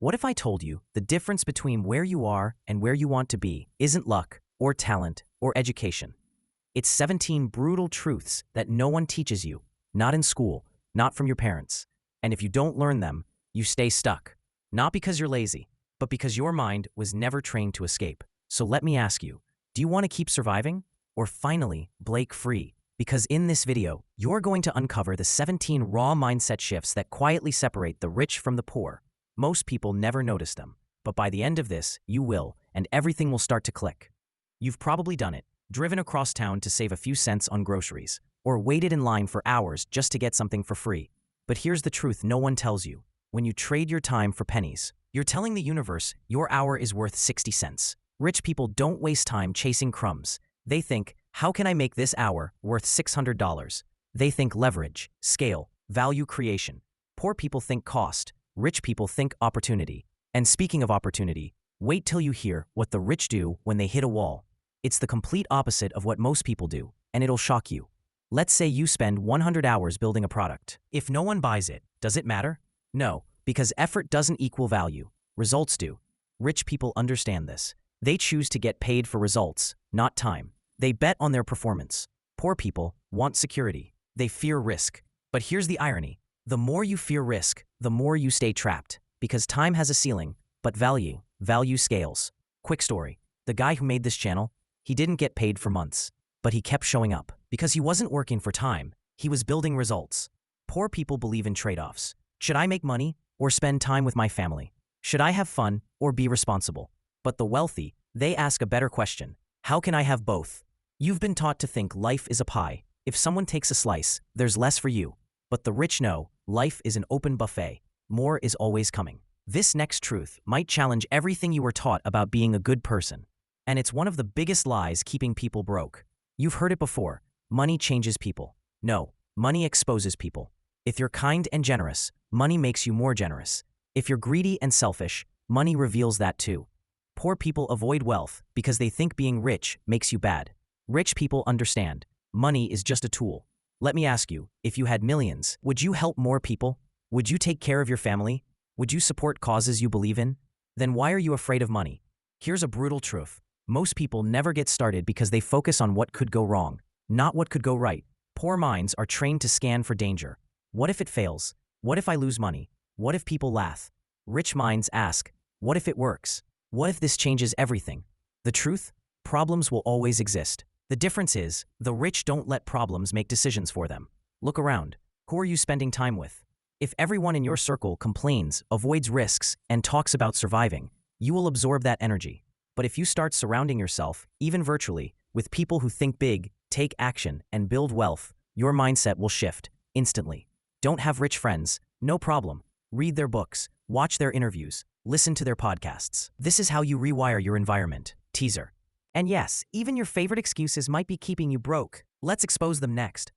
What if I told you the difference between where you are and where you want to be isn't luck or talent or education? It's 17 brutal truths that no one teaches you, not in school, not from your parents. And if you don't learn them, you stay stuck. Not because you're lazy, but because your mind was never trained to escape. So let me ask you, do you want to keep surviving or finally break free? Because in this video, you're going to uncover the 17 raw mindset shifts that quietly separate the rich from the poor. Most people never notice them, but by the end of this, you will, and everything will start to click. You've probably done it, driven across town to save a few cents on groceries, or waited in line for hours just to get something for free. But here's the truth no one tells you. When you trade your time for pennies, you're telling the universe your hour is worth 60 cents. Rich people don't waste time chasing crumbs. They think, how can I make this hour worth $600? They think leverage, scale, value creation. Poor people think cost. Rich people think opportunity. And speaking of opportunity, wait till you hear what the rich do when they hit a wall. It's the complete opposite of what most people do, and it'll shock you. Let's say you spend 100 hours building a product. If no one buys it, does it matter? No, because effort doesn't equal value. Results do. Rich people understand this. They choose to get paid for results, not time. They bet on their performance. Poor people want security. They fear risk. But here's the irony. The more you fear risk, the more you stay trapped. Because time has a ceiling, but value scales. Quick story. The guy who made this channel, he didn't get paid for months, but he kept showing up. Because he wasn't working for time, he was building results. Poor people believe in trade-offs. Should I make money or spend time with my family? Should I have fun or be responsible? But the wealthy, they ask a better question. How can I have both? You've been taught to think life is a pie. If someone takes a slice, there's less for you. But the rich know life is an open buffet. More is always coming. This next truth might challenge everything you were taught about being a good person. And it's one of the biggest lies keeping people broke. You've heard it before. Money changes people. No, money exposes people. If you're kind and generous, money makes you more generous. If you're greedy and selfish, money reveals that too. Poor people avoid wealth because they think being rich makes you bad. Rich people understand. Money is just a tool. Let me ask you, if you had millions, would you help more people? Would you take care of your family? Would you support causes you believe in? Then why are you afraid of money? Here's a brutal truth. Most people never get started because they focus on what could go wrong, not what could go right. Poor minds are trained to scan for danger. What if it fails? What if I lose money? What if people laugh? Rich minds ask, what if it works? What if this changes everything? The truth? Problems will always exist. The difference is, the rich don't let problems make decisions for them. Look around. Who are you spending time with? If everyone in your circle complains, avoids risks, and talks about surviving, you will absorb that energy. But if you start surrounding yourself, even virtually, with people who think big, take action, and build wealth, your mindset will shift instantly. Don't have rich friends? No problem. Read their books, watch their interviews, listen to their podcasts. This is how you rewire your environment. Teaser. And yes, even your favorite excuses might be keeping you broke. Let's expose them next.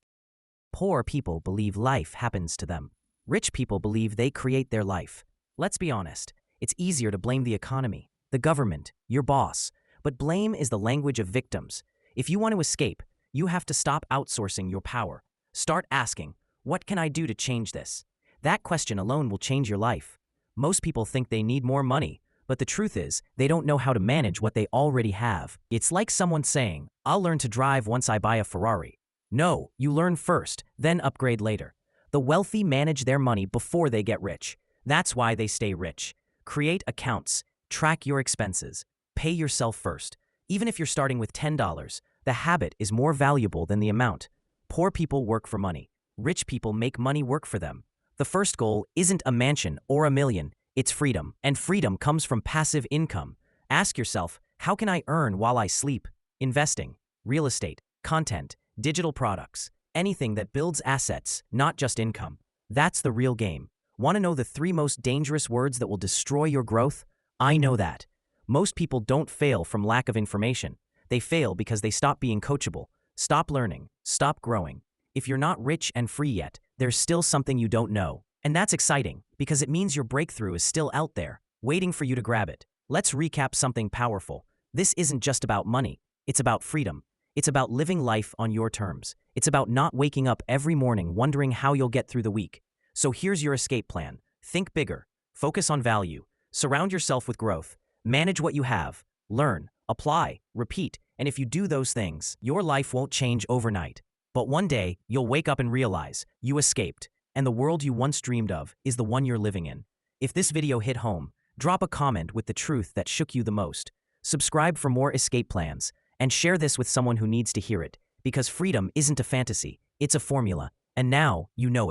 Poor people believe life happens to them. Rich people believe they create their life. Let's be honest. It's easier to blame the economy, the government, your boss. But blame is the language of victims. If you want to escape, you have to stop outsourcing your power. Start asking, what can I do to change this? That question alone will change your life. Most people think they need more money, but the truth is, they don't know how to manage what they already have. It's like someone saying, I'll learn to drive once I buy a Ferrari. No, you learn first, then upgrade later. The wealthy manage their money before they get rich. That's why they stay rich. Create accounts, track your expenses, pay yourself first. Even if you're starting with $10, the habit is more valuable than the amount. Poor people work for money. Rich people make money work for them. The first goal isn't a mansion or a million. It's freedom, and freedom comes from passive income. Ask yourself, how can I earn while I sleep? Investing, real estate, content, digital products, anything that builds assets, not just income. That's the real game. Want to know the 3 most dangerous words that will destroy your growth? I know that. Most people don't fail from lack of information. They fail because they stop being coachable, stop learning, stop growing. If you're not rich and free yet, there's still something you don't know. And that's exciting, because it means your breakthrough is still out there, waiting for you to grab it. Let's recap something powerful. This isn't just about money. It's about freedom. It's about living life on your terms. It's about not waking up every morning wondering how you'll get through the week. So here's your escape plan. Think bigger. Focus on value. Surround yourself with growth. Manage what you have. Learn, apply, repeat, and if you do those things, your life won't change overnight. But one day, you'll wake up and realize you escaped, and the world you once dreamed of is the one you're living in. If this video hit home, drop a comment with the truth that shook you the most. Subscribe for more escape plans, and share this with someone who needs to hear it, because freedom isn't a fantasy, it's a formula, and now you know it.